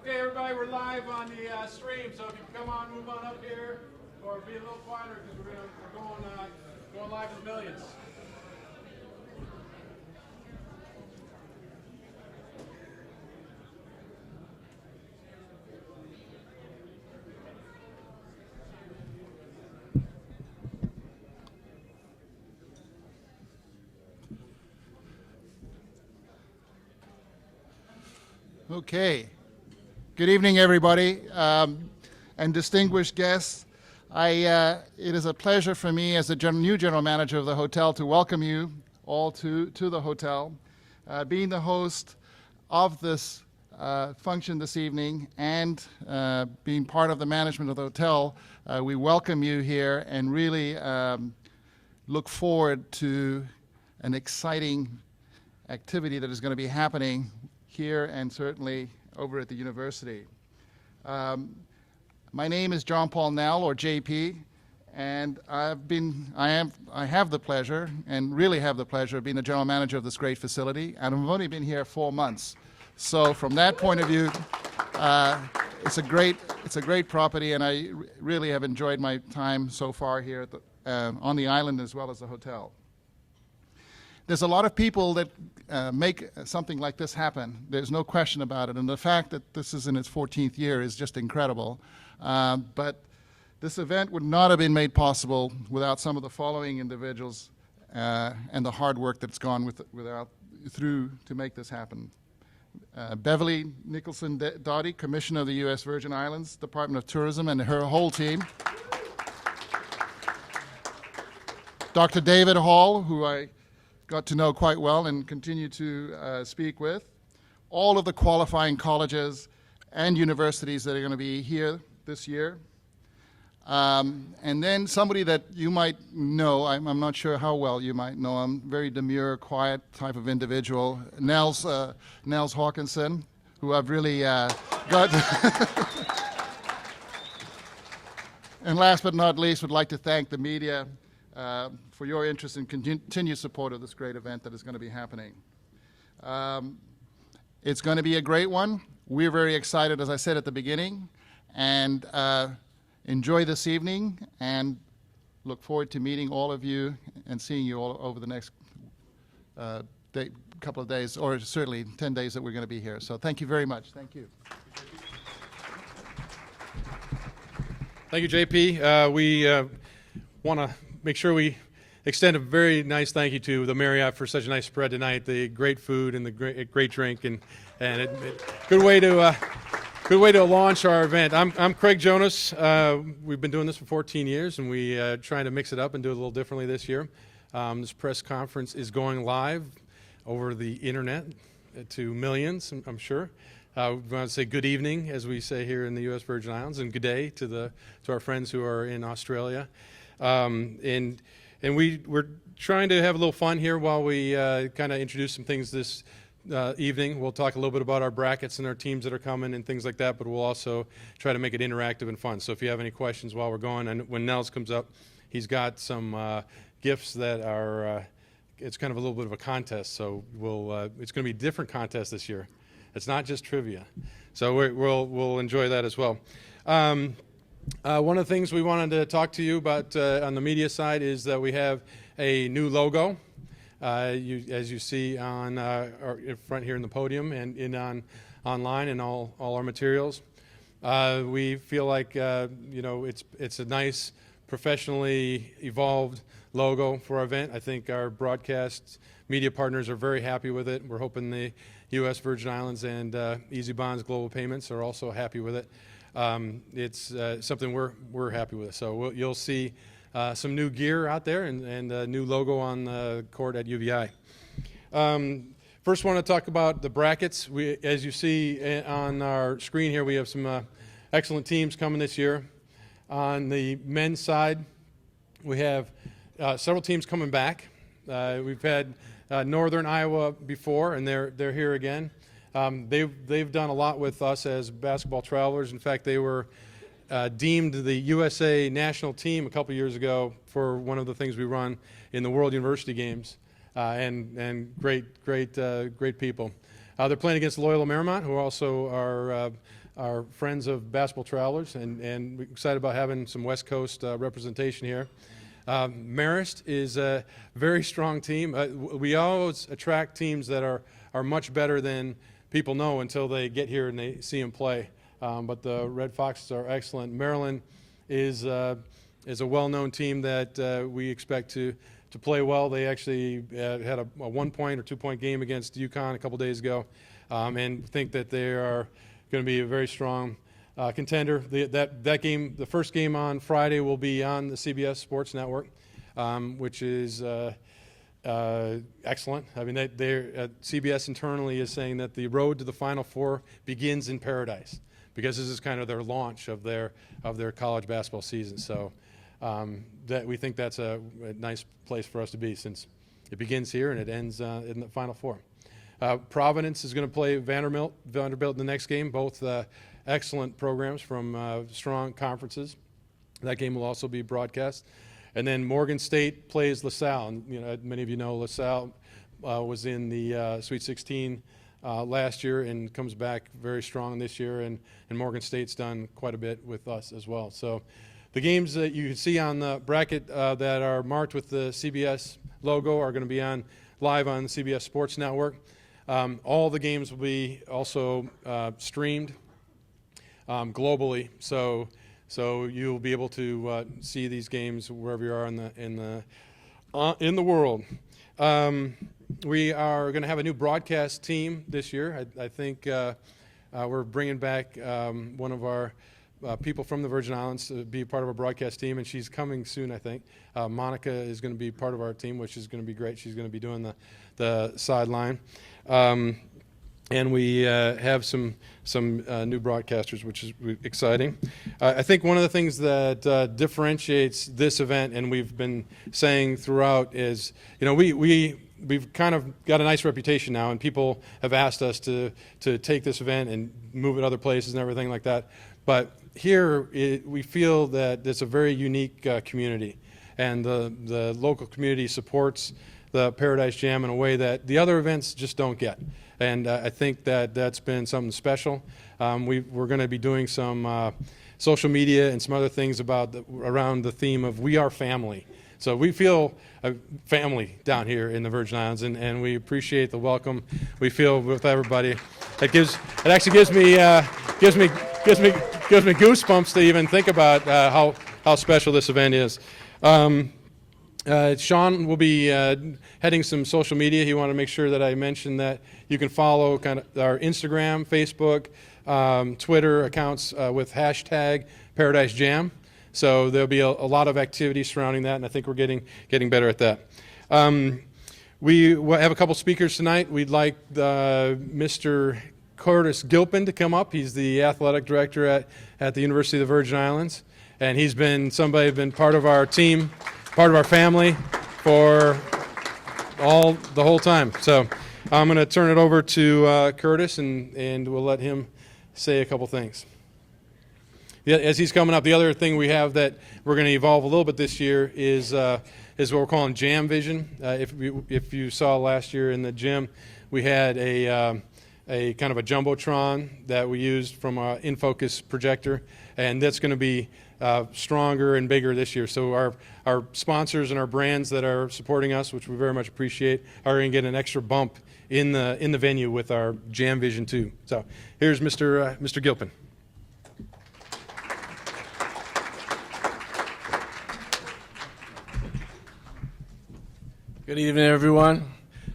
Okay, everybody, we're live on the stream, so if you can come on, move on up here, or be a little quieter because we're going live with millions. Okay. Good evening, everybody, and distinguished guests. It is a pleasure for me as the new general manager of the hotel to welcome you all to the hotel. Being the host of this function this evening and being part of the management of the hotel, we welcome you here and really look forward to an exciting activity that is going to be happening here and certainly over at the university. My name is John Paul Nell, or JP, and I have the pleasure, and really have the pleasure, of being the general manager of this great facility, and I've only been here 4 months. So from that point of view, it's a great property, and I really have enjoyed my time so far here at on the island as well as the hotel. There's a lot of people that make something like this happen. There's no question about it. And the fact that this is in its 14th year is just incredible. But this event would not have been made possible without some of the following individuals and the hard work that's gone through to make this happen. Beverly Nicholson Doughty, Commissioner of the U.S. Virgin Islands, Department of Tourism, and her whole team. Dr. David Hall, who I got to know quite well and continue to speak with. All of the qualifying colleges and universities that are going to be here this year. And then somebody that you might know, I'm not sure how well you might know him, very demure, quiet type of individual, Nels Hawkinson, who I've really got. And last but not least, would like to thank the media for your interest and continued support of this great event that is going to be happening. It's going to be a great one. We're very excited, as I said at the beginning, and enjoy this evening and look forward to meeting all of you and seeing you all over the next couple of days, or certainly 10 days that we're going to be here. So thank you very much. Thank you. Thank you, JP. We want to make sure we extend a very nice thank you to the Marriott for such a nice spread tonight. The great food and the great drink, and good way to launch our event. I'm Craig Jonas. We've been doing this for 14 years, and we trying to mix it up and do it a little differently this year. This press conference is going live over the internet to millions, I'm sure. We want to say good evening, as we say here in the U.S. Virgin Islands, and good day to our friends who are in Australia. And we're trying to have a little fun here while we kind of introduce some things this evening. We'll talk a little bit about our brackets and our teams that are coming and things like that, but we'll also try to make it interactive and fun. So if you have any questions while we're going, and when Nels comes up, he's got some gifts that are, it's kind of a little bit of a contest. So it's going to be a different contest this year. It's not just trivia. So we'll enjoy that as well. One of the things we wanted to talk to you about on the media side is that we have a new logo, as you see on in front here in the podium and online and all our materials. We feel like it's a nice, professionally evolved logo for our event. I think our broadcast media partners are very happy with it. We're hoping the U.S. Virgin Islands and Easy Bonds Global Payments are also happy with it. It's something we're happy with. So you'll see some new gear out there and a new logo on the court at UVI. First, want to talk about the brackets. As you see on our screen here, we have some excellent teams coming this year. On the men's side, we have several teams coming back. We've had Northern Iowa before, and they're here again. They've done a lot with us as basketball travelers. In fact, they were deemed the USA national team a couple years ago for one of the things we run in the World University Games, and great people. They're playing against Loyola Marymount, who also are our friends of Basketball Travelers, and we're excited about having some West Coast representation here. Marist is a very strong team. We always attract teams that are much better than people know until they get here and they see them play. But the Red Foxes are excellent. Maryland is a well-known team that we expect to play well. They actually had a 1-point or 2-point game against UConn a couple days ago, and think that they are going to be a very strong contender. That game, the first game on Friday, will be on the CBS Sports Network, which is excellent. I mean, CBS internally is saying that the road to the Final Four begins in paradise, because this is kind of their launch of their college basketball season. So that we think that's a nice place for us to be, since it begins here and it ends in the Final Four. Providence is going to play Vanderbilt in the next game. Both excellent programs from strong conferences. That game will also be broadcast. And then Morgan State plays LaSalle. And many of you know LaSalle was in the Sweet 16 last year and comes back very strong this year. And Morgan State's done quite a bit with us as well. So the games that you can see on the bracket that are marked with the CBS logo are going to be live on the CBS Sports Network. All the games will be also streamed globally, so you'll be able to see these games wherever you are in the world. We are going to have a new broadcast team this year. I think we're bringing back one of our people from the Virgin Islands to be part of our broadcast team, and she's coming soon, I think. Monica is going to be part of our team, which is going to be great. She's going to be doing the sideline. And we have some new broadcasters, which is exciting. I think one of the things that differentiates this event, and we've been saying throughout, is we've kind of got a nice reputation now, and people have asked us to take this event and move it other places and everything like that. But here, we feel that it's a very unique community, and the local community supports the Paradise Jam in a way that the other events just don't get. And I think that's been something special. We're going to be doing some social media and some other things around the theme of We Are Family. So we feel a family down here in the Virgin Islands, and we appreciate the welcome we feel with everybody. It actually gives me goosebumps to even think about how special this event is. Sean will be heading some social media. He wanted to make sure that I mentioned that you can follow kind of our Instagram, Facebook, Twitter accounts with hashtag Paradise Jam. So there'll be a lot of activity surrounding that, and I think we're getting better at that. We have a couple speakers tonight. We'd like Mr. Curtis Gilpin to come up. He's the athletic director at the University of the Virgin Islands, and he's been part of our team, part of our family for the whole time. So I'm going to turn it over to Curtis, and we'll let him say a couple things. Yeah, as he's coming up, the other thing we have that we're going to evolve a little bit this year is what we're calling Jam Vision. If you saw last year in the gym, we had a kind of a jumbotron that we used from an in-focus projector, and that's going to be stronger and bigger this year. So our sponsors and our brands that are supporting us, which we very much appreciate, are going to get an extra bump in the venue with our Jam Vision 2. So here's Mr. Gilpin. Good evening, everyone.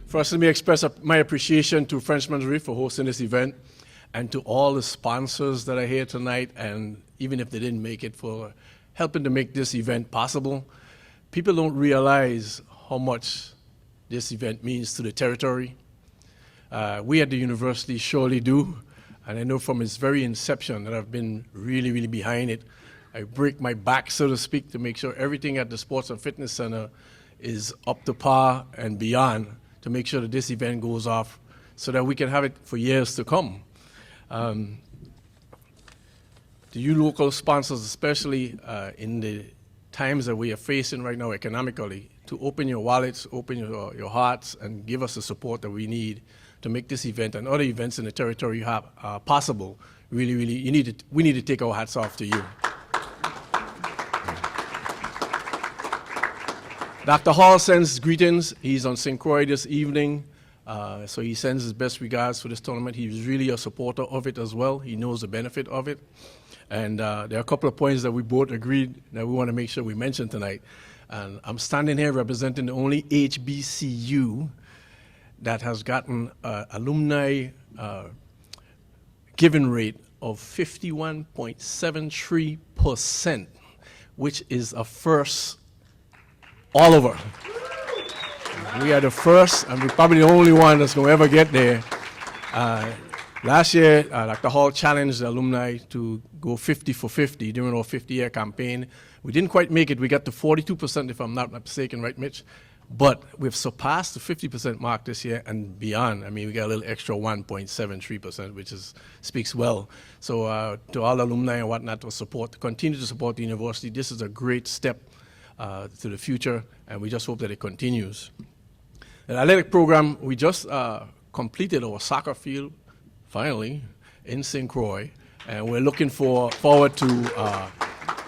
First, let me express my appreciation to Frenchman's Reef for hosting this event, and to all the sponsors that are here tonight, and even if they didn't make it, for helping to make this event possible. People don't realize how much this event means to the territory. We at the university surely do, and I know from its very inception that I've been really, really behind it. I break my back, so to speak, to make sure everything at the Sports and Fitness Center is up to par and beyond, to make sure that this event goes off so that we can have it for years to come. To you local sponsors, especially in the times that we are facing right now economically, to open your wallets, open your hearts, and give us the support that we need to make this event and other events in the territory possible. Really, we need to take our hats off to you. Dr. Hall sends greetings. He's on St. Croix this evening, so he sends his best regards for this tournament. He's really a supporter of it as well. He knows the benefit of it. And there are a couple of points that we both agreed that we want to make sure we mention tonight. And I'm standing here representing the only HBCU that has gotten alumni giving rate of 51.73%, which is a first all over. We are the first, and we're probably the only one that's going to ever get there. Last year, Dr. Hall challenged the alumni to go 50 for 50 during our 50-year campaign. We didn't quite make it. We got to 42%, if I'm not mistaken, right, Mitch? But we've surpassed the 50% mark this year and beyond. I mean, we got a little extra 1.73%, which speaks well. So to all alumni and whatnot, to continue to support the university, this is a great step to the future, and we just hope that it continues. The athletic program, we just completed our soccer field, finally, in St. Croix, and we're looking forward to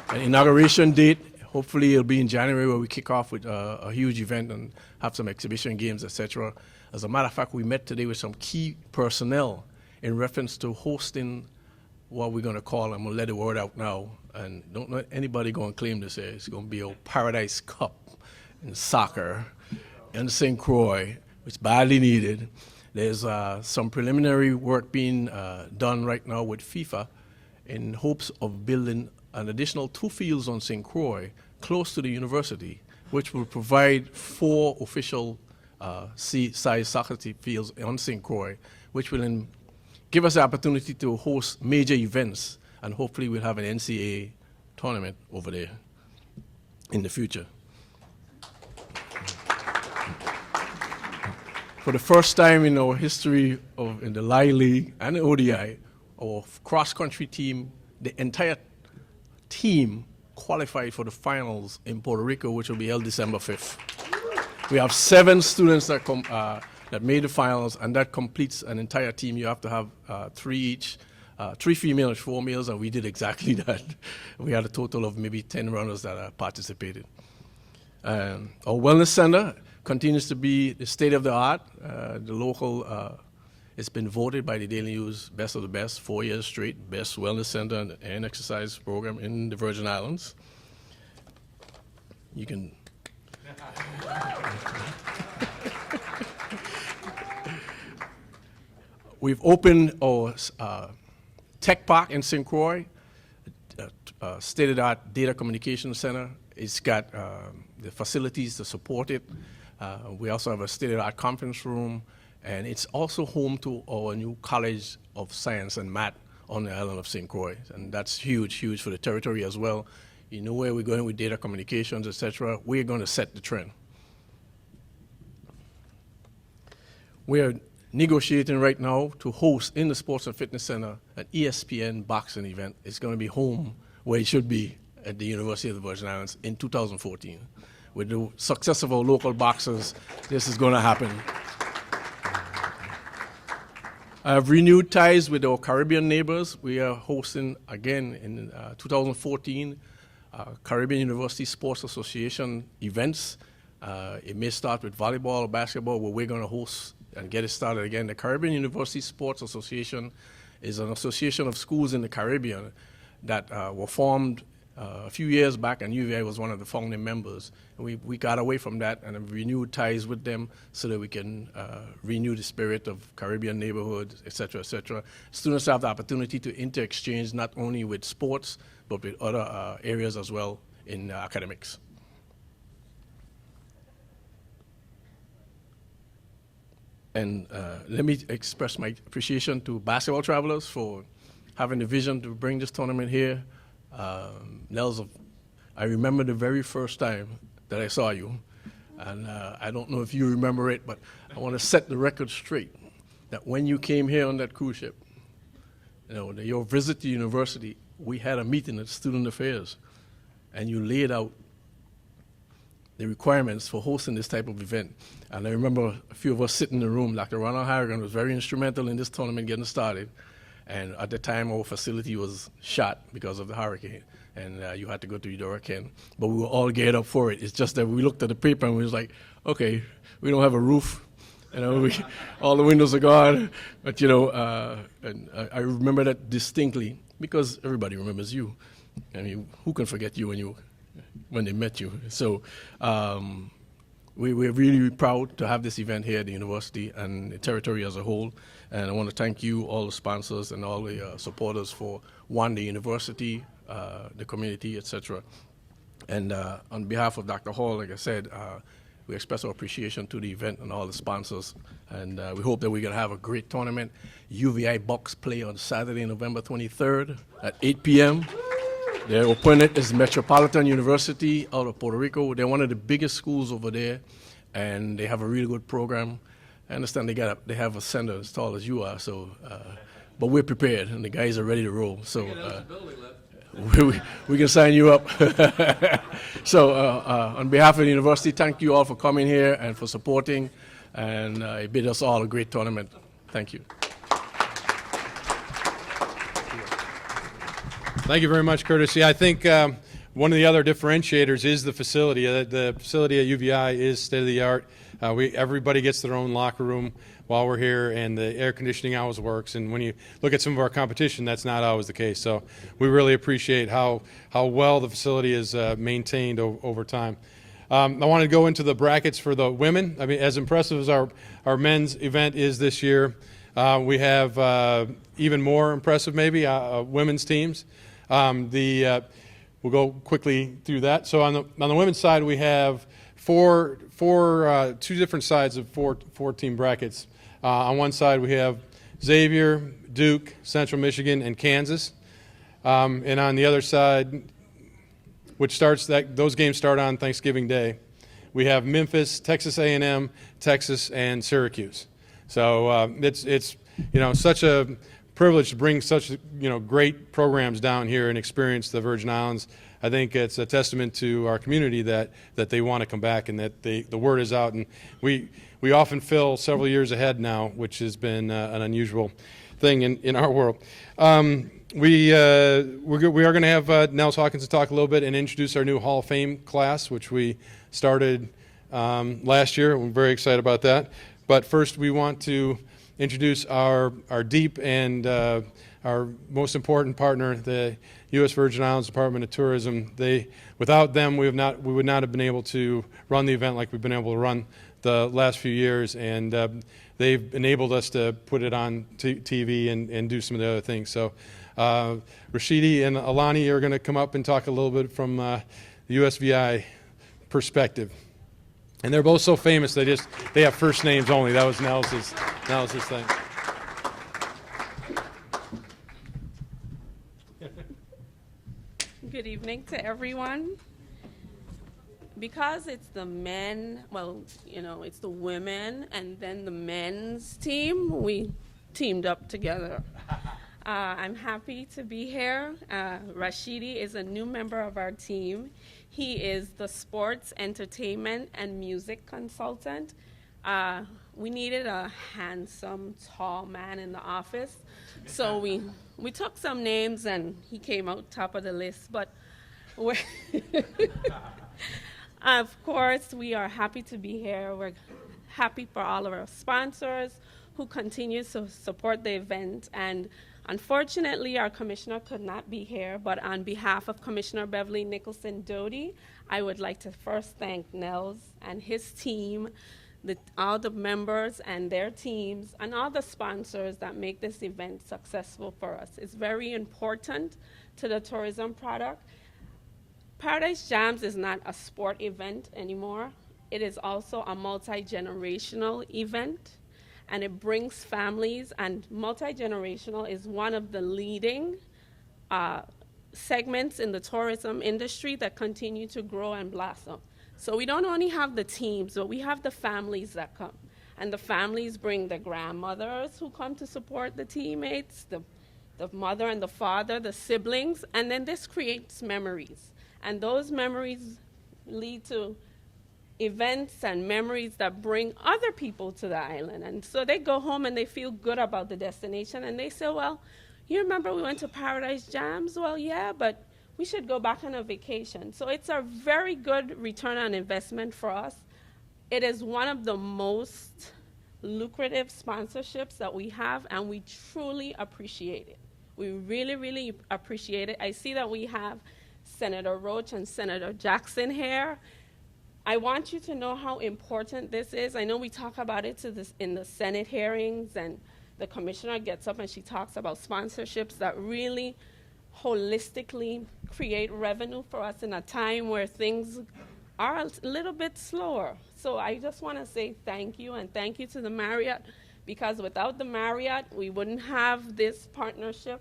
an inauguration date. Hopefully it'll be in January, where we kick off with a huge event and have some exhibition games, etc. As a matter of fact, we met today with some key personnel in reference to hosting what we're going to call, I'm going to let the word out now, and don't let anybody go and claim this here. It's going to be a Paradise Cup in soccer in St. Croix, which badly needed. There's some preliminary work being done right now with FIFA in hopes of building an additional 2 fields on St. Croix close to the university, which will provide 4 official size soccer fields on St. Croix, which will give us the opportunity to host major events, and hopefully we'll have an NCAA tournament over there in the future. For the first time in our history in the Lai League and the ODI, our cross-country team, the entire team qualified for the finals in Puerto Rico, which will be held December 5th. We have 7 students that made the finals, and that completes an entire team. You have to have 3 each, 3 females, 4 males, and we did exactly that. We had a total of maybe 10 runners that participated. Our wellness center continues to be the state of the art. The local, it's been voted by the Daily News best of the best, 4 years straight, best wellness center and exercise program in the Virgin Islands. You can. We've opened our tech park in St. Croix, state-of-the-art data communication center. It's got the facilities to support it. We also have a state-of-the-art conference room, and it's also home to our new College of Science and Math on the island of St. Croix, and that's huge, huge for the territory as well. You know where we're going with data communications, etc. We're going to set the trend. We're negotiating right now to host in the Sports and Fitness Center an ESPN boxing event. It's going to be home where it should be at the University of the Virgin Islands in 2014. With the success of our local boxers, this is going to happen. I have renewed ties with our Caribbean neighbors. We are hosting again in 2014 Caribbean University Sports Association events. It may start with volleyball or basketball, where we're going to host and get it started again. The Caribbean University Sports Association is an association of schools in the Caribbean that were formed a few years back, and UVI was one of the founding members. And we got away from that and have renewed ties with them so that we can renew the spirit of Caribbean neighborhoods, et cetera, et cetera. Students have the opportunity to inter-exchange not only with sports, but with other areas as well in academics. And let me express my appreciation to Basketball Travelers for having the vision to bring this tournament here. Nels, I remember the very first time that I saw you, and I don't know if you remember it, but I want to set the record straight that when you came here on that cruise ship, your visit to university, we had a meeting at Student Affairs, and you laid out the requirements for hosting this type of event. And I remember a few of us sitting in the room. Dr. Ronald Harrigan was very instrumental in this tournament getting started. And at the time, our facility was shot because of the hurricane. And you had to go to Eudora-Kent. But we were all geared up for it. It's just that we looked at the paper and we was like, okay, we don't have a roof. You know, all the windows are gone. But, you know, and I remember that distinctly because everybody remembers you. I mean, who can forget you when they met you? So we're really proud to have this event here at the university and the territory as a whole. And I want to thank you, all the sponsors and all the supporters for, one, the university, the community, etc. And on behalf of Dr. Hall, like I said, we express our appreciation to the event and all the sponsors. And we hope that we're going to have a great tournament. UVI Bucks play on Saturday, November 23rd at 8 p.m. Their opponent is Metropolitan University out of Puerto Rico. They're one of the biggest schools over there, and they have a really good program. I understand they have a center as tall as you are, so but we're prepared, and the guys are ready to roll. So we can sign you up. So on behalf of the university, thank you all for coming here and for supporting, and it bid us all a great tournament. Thank you. Thank you very much, Curtis. Yeah, I think one of the other differentiators is the facility. The facility at UVI is state-of-the-art. Everybody gets their own locker room while we're here, and the air conditioning always works. And when you look at some of our competition, that's not always the case. So we really appreciate how well the facility is maintained over time. I want to go into the brackets for the women. I mean, as impressive as our men's event is this year, we have even more impressive maybe women's teams. We'll go quickly through that. So on the women's side, we have two different sides of four team brackets. On one side, we have Xavier, Duke, Central Michigan, and Kansas. And on the other side, those games start on Thanksgiving Day, we have Memphis, Texas A&M, Texas, and Syracuse. So it's such a privilege to bring such great programs down here and experience the Virgin Islands. I think it's a testament to our community that they want to come back and that the word is out. And we often fill several years ahead now, which has been an unusual thing in our world. We are going to have Nels Hawkins to talk a little bit and introduce our new Hall of Fame class, which we started last year. We're very excited about that. But first, we want to introduce our deep and our most important partner, the U.S. Virgin Islands Department of Tourism. Without them, we would not have been able to run the event like we've been able to run the last few years, and they've enabled us to put it on TV and do some of the other things. So Rashidi and Alani are going to come up and talk a little bit from the USVI perspective. And they're both so famous, they have first names only. That was Nels's thing. Good evening to everyone. Because it's the men, it's the women and then the men's team, we teamed up together. I'm happy to be here. Rashidi is a new member of our team. He is the sports, entertainment, and music consultant. We needed a handsome, tall man in the office, so we took some names, and he came out top of the list. But of course, we are happy to be here. We're happy for all of our sponsors who continue to support the event. And unfortunately, our commissioner could not be here, but on behalf of Commissioner Beverly Nicholson Doty, I would like to first thank Nels and his team, all the members and their teams, and all the sponsors that make this event successful for us. It's very important to the tourism product. Paradise Jams is not a sport event anymore. It is also a multi-generational event, and it brings families, and multi-generational is one of the leading segments in the tourism industry that continue to grow and blossom. So we don't only have the teams, but we have the families that come. And the families bring the grandmothers who come to support the teammates, the mother and the father, the siblings, and then this creates memories. And those memories lead to events and memories that bring other people to the island. And so they go home and they feel good about the destination, and they say, well, you remember we went to Paradise Jams? Well, yeah, but we should go back on a vacation. So it's a very good return on investment for us. It is one of the most lucrative sponsorships that we have, and we truly appreciate it. We really, really appreciate it. I see that we have Senator Roach and Senator Jackson here. I want you to know how important this is. I know we talk about it in the Senate hearings, and the commissioner gets up and she talks about sponsorships that really holistically create revenue for us in a time where things are a little bit slower. So I just want to say thank you, and thank you to the Marriott, because without the Marriott, we wouldn't have this partnership.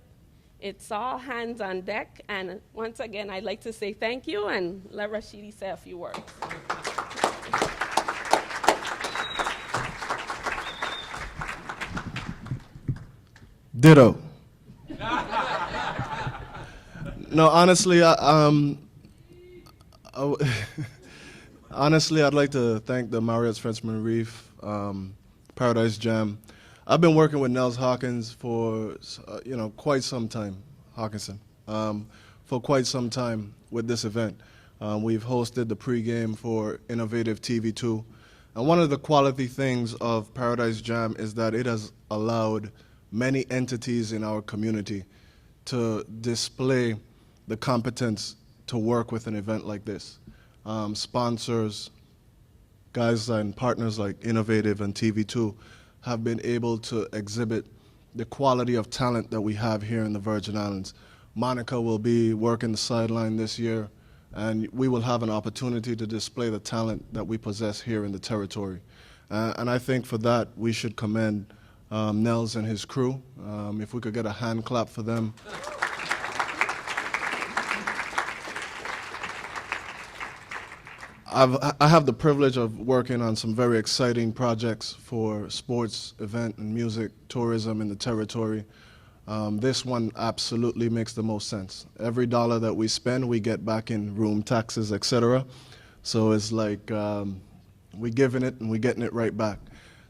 It's all hands on deck. And once again, I'd like to say thank you, and let Rashidi say a few words. Ditto. No, honestly, honestly, I'd like to thank the Marriott's Frenchman Reef, Paradise Jam. I've been working with Nels Hawkins for quite some time, for quite some time with this event. We've hosted the pregame for Innovative TV2, and one of the quality things of Paradise Jam is that it has allowed many entities in our community to display the competence to work with an event like this. Sponsors, guys and partners like Innovative and TV2 have been able to exhibit the quality of talent that we have here in the Virgin Islands. Monica will be working the sideline this year, and we will have an opportunity to display the talent that we possess here in the territory. And I think for that, we should commend Nels and his crew. If we could get a hand clap for them. I have the privilege of working on some very exciting projects for sports, event, and music, tourism in the territory. This one absolutely makes the most sense. Every dollar that we spend, we get back in room taxes, etc. So it's like we're giving it and we're getting it right back.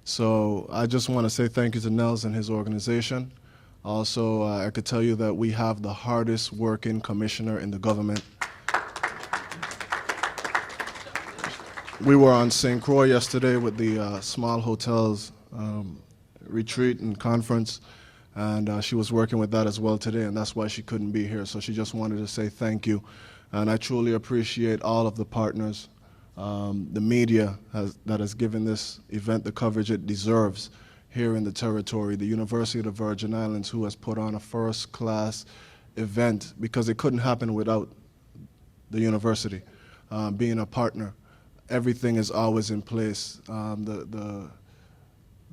So I just want to say thank you to Nels and his organization. Also, I could tell you that we have the hardest working commissioner in the government. We were on St. Croix yesterday with the Small Hotels retreat and conference, and she was working with that as well today, and that's why she couldn't be here. So she just wanted to say thank you, and I truly appreciate all of the partners, the media that has given this event the coverage it deserves here in the territory, the University of the Virgin Islands, who has put on a first-class event, because it couldn't happen without the university being a partner. Everything is always in place. The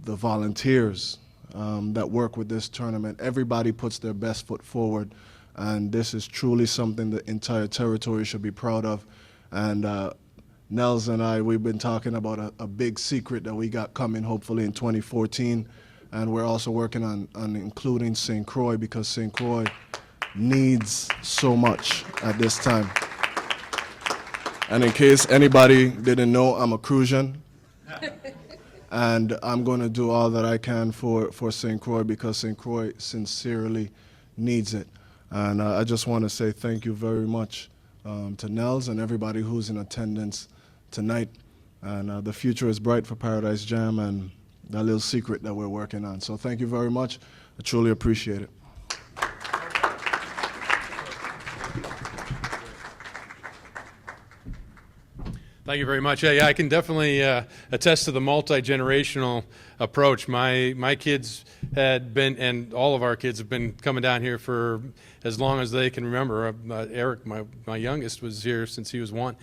volunteers that work with this tournament, everybody puts their best foot forward, and this is truly something the entire territory should be proud of. And Nels and I, we've been talking about a big secret that we got coming hopefully in 2014, and we're also working on including St. Croix, because St. Croix needs so much at this time. And in case anybody didn't know, I'm a Crucian, and I'm going to do all that I can for St. Croix, because St. Croix sincerely needs it. And I just want to say thank you very much to Nels and everybody who's in attendance tonight. And the future is bright for Paradise Jam and that little secret that we're working on. So thank you very much. I truly appreciate it. Thank you very much. Yeah, I can definitely attest to the multi-generational approach. My kids had been, and all of our kids have been coming down here for as long as they can remember. Eric, my youngest, was here since he was 1,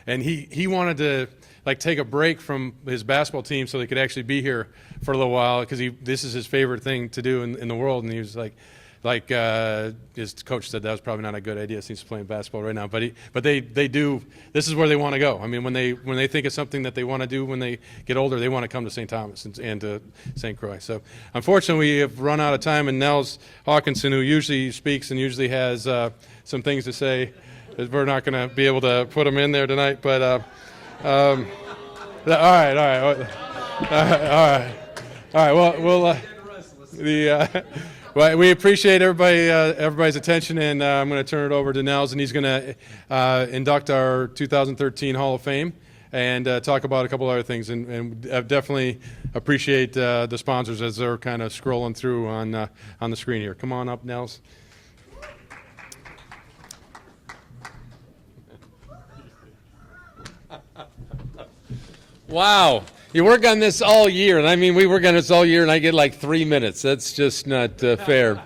and he wanted to take a break from his basketball team so they could actually be here for a little while, because this is his favorite thing to do in the world, and he was like his coach said that was probably not a good idea since he's playing basketball right now. But they do. This is where they want to go. I mean, when they think of something that they want to do when they get older, they want to come to St. Thomas and to St. Croix. So unfortunately, we have run out of time. And Nels Hawkinson, who usually speaks and usually has some things to say, we're not going to be able to put him in there tonight. But All right. Well, well, we appreciate everybody's attention, and I'm going to turn it over to Nels, and he's going to induct our 2013 Hall of Fame and talk about a couple other things. And I definitely appreciate the sponsors as they're kind of scrolling through on the screen here. Come on up, Nels. Wow. You work on this all year, and I mean, we work on this all year, and I get like 3 minutes. That's just not fair.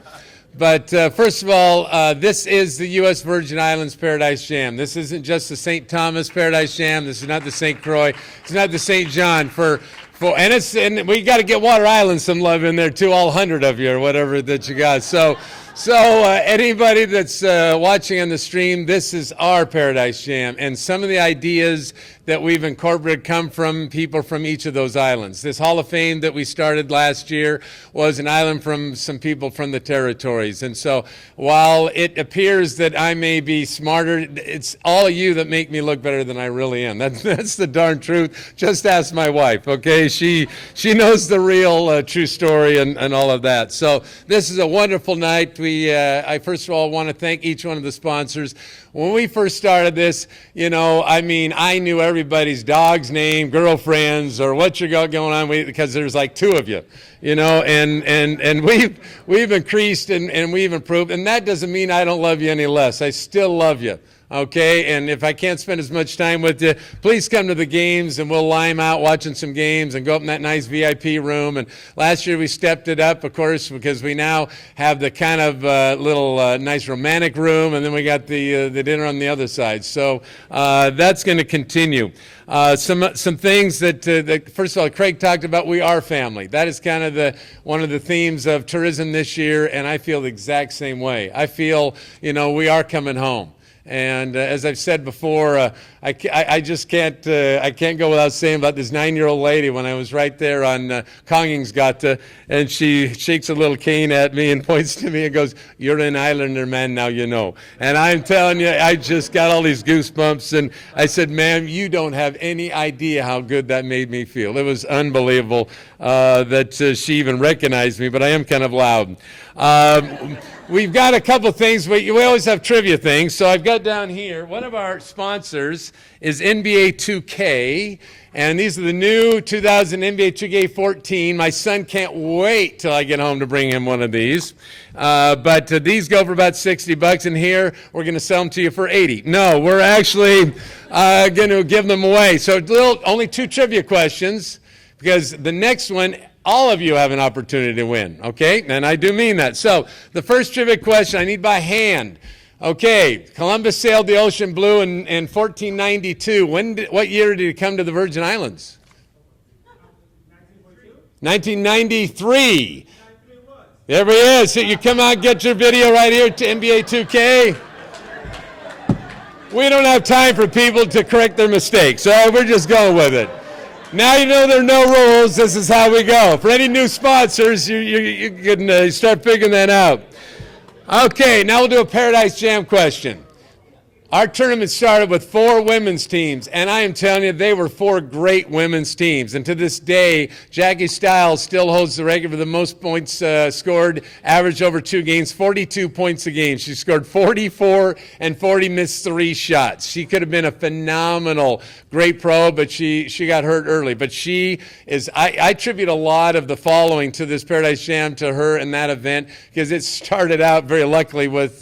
But first of all, this is the U.S. Virgin Islands Paradise Jam. This isn't just the St. Thomas Paradise Jam. This is not the St. Croix. It's not the St. John. And we got to get Water Island some love in there too, all 100 of you or whatever that you got. So anybody that's watching on the stream, this is our Paradise Jam, and some of the ideas that we've incorporated come from people from each of those islands. This Hall of Fame that we started last year was an island from some people from the territories. And so while it appears that I may be smarter, it's all of you that make me look better than I really am. That's the darn truth. Just ask my wife, okay? She knows the real true story and all of that. So this is a wonderful night. I first of all want to thank each one of the sponsors. When we first started this, I knew everybody's dog's name, girlfriends, or what you got going on, because there's like 2 of you, and we've increased and we've improved, and that doesn't mean I don't love you any less. I still love you. Okay, and if I can't spend as much time with you, please come to the games, and we'll lime out watching some games and go up in that nice VIP room. And last year we stepped it up, of course, because we now have the kind of little nice romantic room, and then we got the dinner on the other side. So that's going to continue. Some things that first of all, Craig talked about. We are family. That is kind of one of the themes of tourism this year, and I feel the exact same way. I feel we are coming home. And as I've said before, I just can't go without saying about this 9-year-old lady when I was right there on Koningsgata, and she shakes a little cane at me and points to me and goes, "You're an Islander, man, now you know." And I'm telling you, I just got all these goosebumps, and I said, "Ma'am, you don't have any idea how good that made me feel." It was unbelievable that she even recognized me, but I am kind of loud. We've got a couple things. We always have trivia things. So I've got down here, one of our sponsors is NBA 2K. And these are the new 2000 NBA 2K14. My son can't wait till I get home to bring him one of these. But these go for about $60. And here, we're going to sell them to you for $80. No, we're actually going to give them away. So only 2 trivia questions, because the next one, all of you have an opportunity to win, okay? And I do mean that. So the first trivia question I need by hand. Okay, Columbus sailed the ocean blue in 1492. What year did he come to the Virgin Islands? 1993. There he is. So you come out, get your video right here to NBA 2K. We don't have time for people to correct their mistakes, so we're just going with it. Now you know there are no rules. This is how we go. For any new sponsors, you can start figuring that out. Okay, now we'll do a Paradise Jam question. Our tournament started with 4 women's teams, and I am telling you, they were 4 great women's teams. And to this day, Jackie Stiles still holds the record for the most points scored, average over 2 games, 42 points a game. She scored 44 and 40, missed 3 shots. She could have been a phenomenal, great pro, but she got hurt early. But she is, I attribute a lot of the following to this Paradise Jam, to her and that event, because it started out very luckily with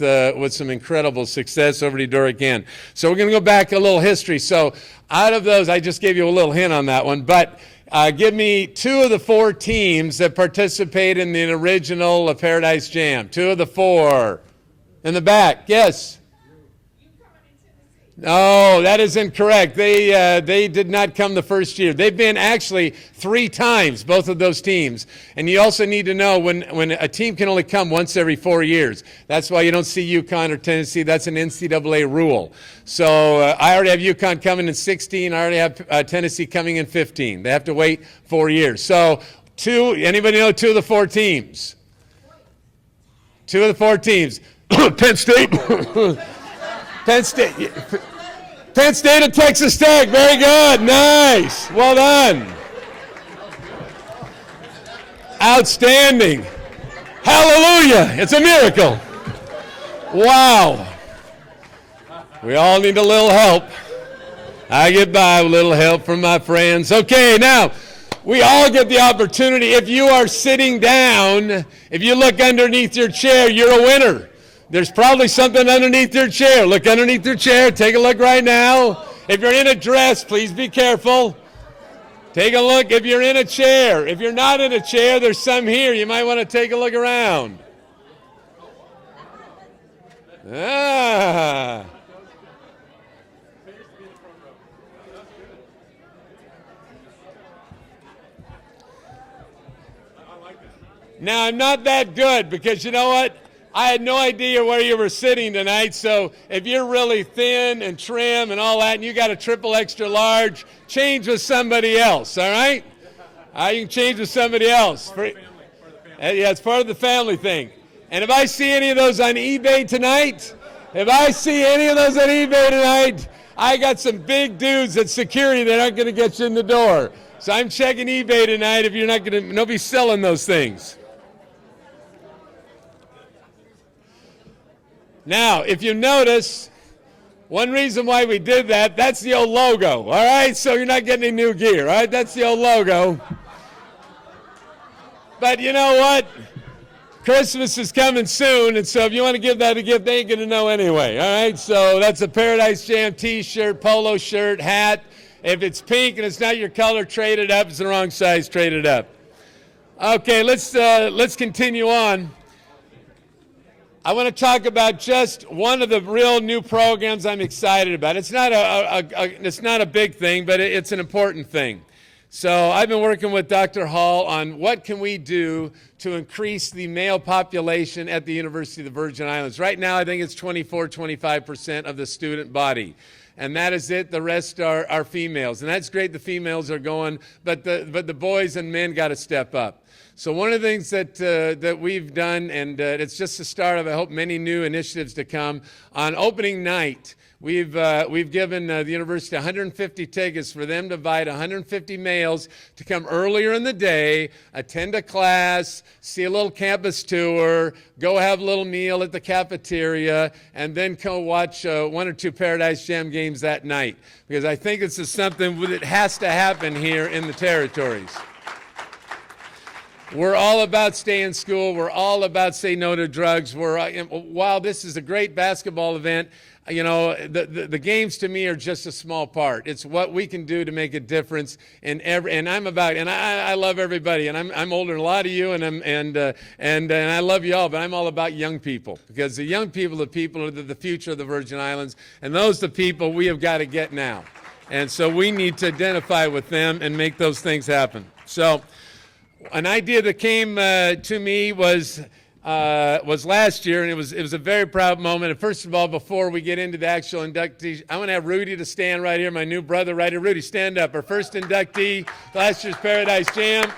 some incredible success over to Dora again. So we're going to go back a little history. So out of those, I just gave you a little hint on that one, but give me 2 of the 4 teams that participated in the original Paradise Jam. 2 of the 4. In the back, yes? No, that is incorrect. They did not come the first year. They've been actually 3 times, both of those teams. And you also need to know when a team can only come once every 4 years. That's why you don't see UConn or Tennessee. That's an NCAA rule. So I already have UConn coming in 16. I already have Tennessee coming in 15. They have to wait 4 years. So anybody know 2 of the 4 teams? 2 of the 4 teams. Penn State. Penn State. Penn State and Texas Tech. Very good. Nice. Well done. Outstanding. Hallelujah. It's a miracle. Wow. We all need a little help. I get by with a little help from my friends. Okay, now, we all get the opportunity. If you are sitting down, if you look underneath your chair, you're a winner. There's probably something underneath your chair. Look underneath your chair. Take a look right now. If you're in a dress, please be careful. Take a look if you're in a chair. If you're not in a chair, there's some here. You might want to take a look around. Ah. Now, I'm not that good because you know what? I had no idea where you were sitting tonight, so if you're really thin and trim and all that and you got a triple extra large, change with somebody else, all right? You can change with somebody else. Yeah, it's part of the family thing. And if I see any of those on eBay tonight, I got some big dudes at security that aren't going to get you in the door. So I'm checking eBay tonight if you're not going to, nobody's selling those things. Now, if you notice, one reason why we did that, that's the old logo, all right? So you're not getting any new gear, all right? That's the old logo. But you know what? Christmas is coming soon, and so if you want to give that a gift, they ain't going to know anyway, all right? So that's a Paradise Jam t-shirt, polo shirt, hat. If it's pink and it's not your color, trade it up. It's the wrong size, trade it up. Okay, let's continue on. I want to talk about just one of the real new programs I'm excited about. It's not a big thing, but it's an important thing. So I've been working with Dr. Hall on what can we do to increase the male population at the University of the Virgin Islands. Right now, I think it's 25% of the student body. And that is it. The rest are females. And that's great. The females are going, but the boys and men got to step up. So one of the things that we've done, and it's just the start of, I hope, many new initiatives to come, on opening night, we've given the university 150 tickets for them to invite 150 males to come earlier in the day, attend a class, see a little campus tour, go have a little meal at the cafeteria, and then go watch one or two Paradise Jam games that night. Because I think this is something that has to happen here in the territories. We're all about staying in school. We're all about say no to drugs. While this is a great basketball event, you know, the games to me are just a small part. It's what we can do to make a difference in and I love everybody, and I'm older than a lot of you, and I love you all, but I'm all about young people, because the young people are the future of the Virgin Islands, and those are the people we have got to get now. And so we need to identify with them and make those things happen. So an idea that came to me was last year, and it was a very proud moment. And first of all, before we get into the actual inductees, I want to have Rudy to stand right here, my new brother right here. Rudy, stand up. Our first inductee, last year's Paradise Jam.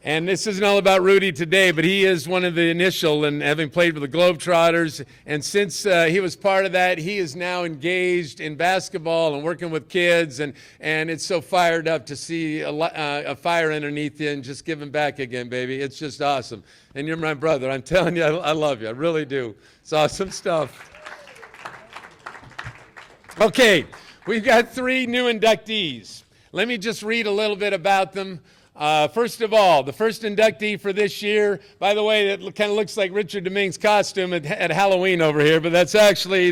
And this isn't all about Rudy today, but he is one of the initial, and having played with the Globetrotters. And since he was part of that, he is now engaged in basketball and working with kids. And it's so fired up to see a fire underneath you and just giving back again, baby. It's just awesome. And you're my brother. I'm telling you, I love you. I really do. It's awesome stuff. Okay, we've got 3 new inductees. Let me just read a little bit about them. First of all, the first inductee for this year, by the way, it kind of looks like Richard Dominguez's costume at Halloween over here, but that's actually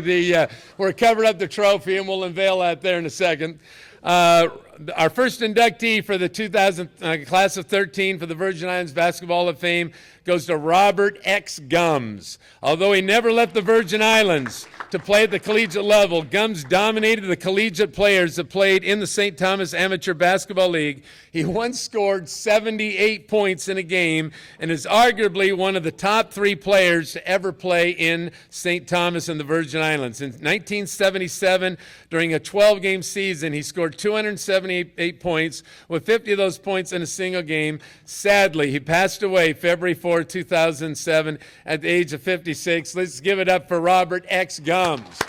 we're covered up the trophy, and we'll unveil that there in a second. Our first inductee for the 2000 class of 13 for the Virgin Islands Basketball Hall of Fame goes to Robert X. Gums. Although he never left the Virgin Islands to play at the collegiate level, Gums dominated the collegiate players that played in the St. Thomas Amateur Basketball League. He once scored 78 points in a game and is arguably one of the top 3 players to ever play in St. Thomas and the Virgin Islands. In 1977, during a 12-game season, he scored 270 78 points, with 50 of those points in a single game. Sadly, he passed away February 4, 2007 at the age of 56. Let's give it up for Robert X. Gumbs.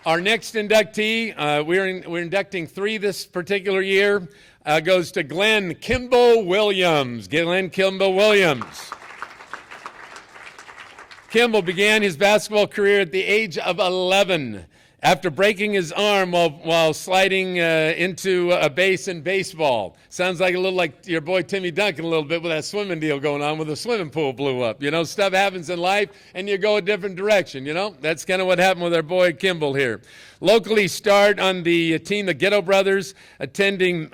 Our next inductee, we're inducting 3 this particular year, goes to Glenn Kimball Williams. Glenn Kimball Williams. Kimball began his basketball career at the age of 11 after breaking his arm while sliding into a base in baseball. Sounds like a little like your boy Timmy Duncan a little bit with that swimming deal going on when the swimming pool blew up. You know, stuff happens in life and you go a different direction, you know. That's kind of what happened with our boy Kimball here. Locally starred on the team, the Ghetto Brothers, attracting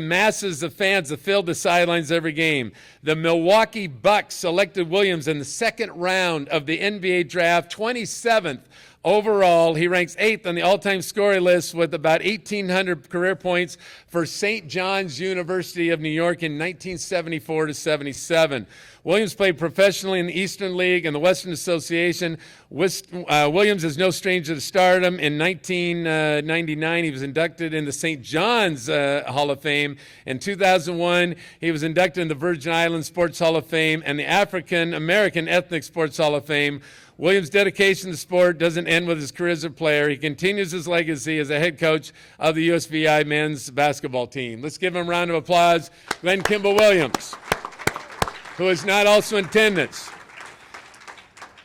masses of fans that filled the sidelines every game. The Milwaukee Bucks selected Williams in the second round of the NBA draft, 27th overall. He ranks 8th on the all-time scoring list with about 1,800 career points for St. John's University of New York in 1974 to 77. Williams played professionally in the Eastern League and the Western Association. Williams is no stranger to stardom. In 1999, he was inducted in the St. John's Hall of Fame. In 2001, he was inducted in the Virgin Islands Sports Hall of Fame and the African American Ethnic Sports Hall of Fame. Williams' dedication to sport doesn't end with his career as a player. He continues his legacy as a head coach of the USVI men's basketball team. Let's give him a round of applause. Glenn Kimball Williams, who is not also in attendance.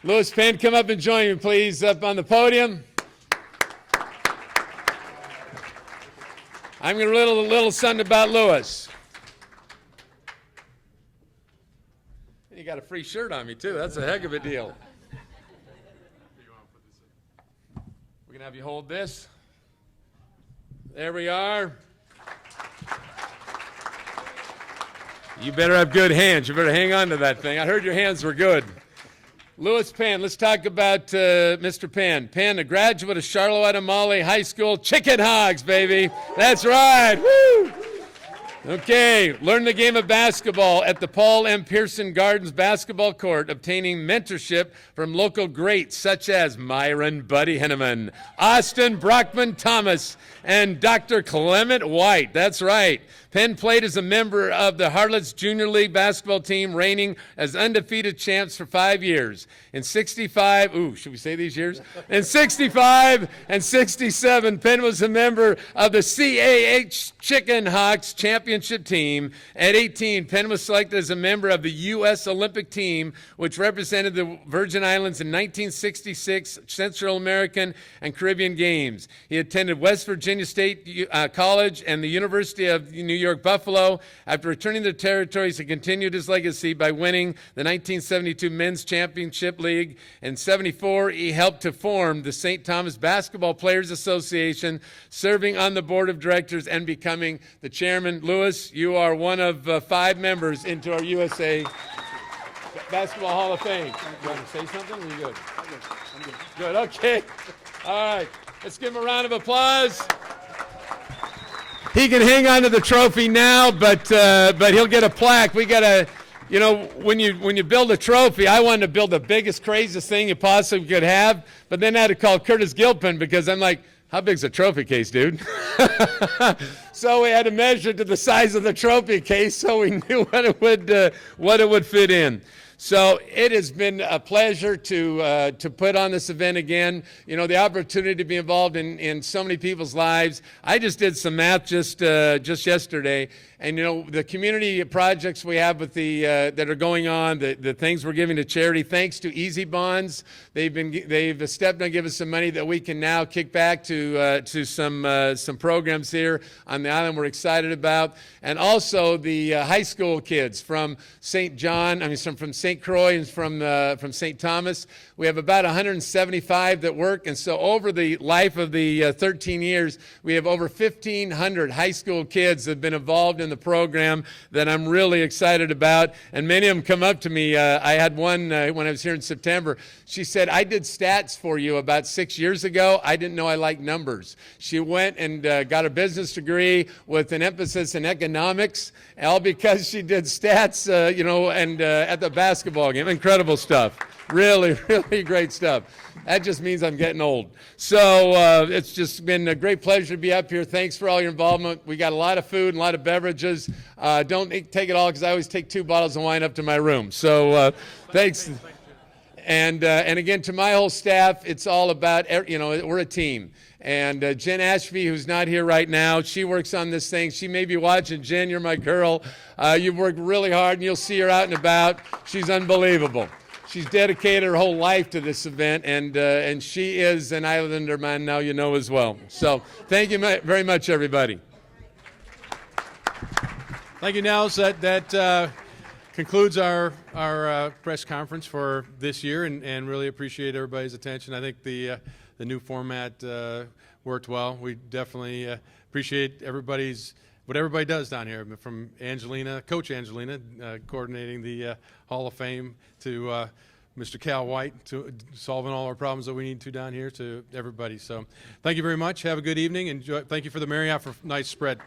Louis Penn, come up and join me, please, up on the podium. I'm going to read a little something about Louis. You got a free shirt on me, too. That's a heck of a deal. We're going to have you hold this. There we are. You better have good hands. You better hang on to that thing. I heard your hands were good. Louis Penn, let's talk about Mr. Penn. Penn, a graduate of Charlotte Amalie High School. Chicken Hogs, baby. That's right. Woo! Okay, learn the game of basketball at the Paul M. Pearson Gardens basketball court, obtaining mentorship from local greats such as Myron Buddy Henneman, Austin Brockman Thomas, and Dr. Clement White. That's right. Penn played as a member of the Harlots Junior League basketball team, reigning as undefeated champs for 5 years. In 65, should we say these years? In 65 and 67, Penn was a member of the CAH Chicken Hawks championship team. At 18, Penn was selected as a member of the U.S. Olympic team, which represented the Virgin Islands in 1966 Central American and Caribbean Games. He attended West Virginia State College and the University of New York Buffalo. After returning to the territories, he continued his legacy by winning the 1972 Men's Championship League. In 74, he helped to form the St. Thomas Basketball Players Association, serving on the board of directors and becoming the chairman. Louis, you are one of 5 members into our USA Basketball Hall of Fame. You want to say something? Or are you good? I'm good. Good, okay. All right, let's give him a round of applause. He can hang on to the trophy now, but he'll get a plaque. We got to, you know, when you build a trophy, I wanted to build the biggest, craziest thing you possibly could have, but then I had to call Curtis Gilpin because I'm like, how big's a trophy case, dude? So we had to measure to the size of the trophy case so we knew what it would fit in. So it has been a pleasure to put on this event again. You know, the opportunity to be involved in so many people's lives. I just did some math just yesterday, and you know, the community projects we have with that are going on, the things we're giving to charity. Thanks to Easy Bonds, they've stepped in and given us some money that we can now kick back to some programs here on the island we're excited about, and also the high school kids from from St. Croix and from St. Thomas. We have about 175 that work, and so over the life of the 13 years, we have over 1,500 high school kids that have been involved in the program that I'm really excited about, and many of them come up to me. I had one when I was here in September. She said, I did stats for you about 6 years ago. I didn't know I liked numbers. She went and got a business degree with an emphasis in economics, all because she did stats, and at the basketball basketball game. Incredible stuff. Really, really great stuff. That just means I'm getting old. So it's just been a great pleasure to be up here. Thanks for all your involvement. We got a lot of food and a lot of beverages. Don't take it all because I always take 2 bottles of wine up to my room. So thanks. And again, to my whole staff, it's all about, we're a team. And Jen Ashby, who's not here right now, she works on this thing. She may be watching. Jen, you're my girl. You've worked really hard, and you'll see her out and about. She's unbelievable. She's dedicated her whole life to this event, and she is an Islander man now you know as well. So thank you very much, everybody. Thank you, Nels. That concludes our press conference for this year, and really appreciate everybody's attention. I think the new format worked well. We definitely appreciate what everybody does down here, from Angelina, Coach Angelina, coordinating the Hall of Fame, to Mr. Cal White, to solving all our problems that we need to down here, to everybody. So thank you very much. Have a good evening. Enjoy. Thank you for the Marriott for nice spread.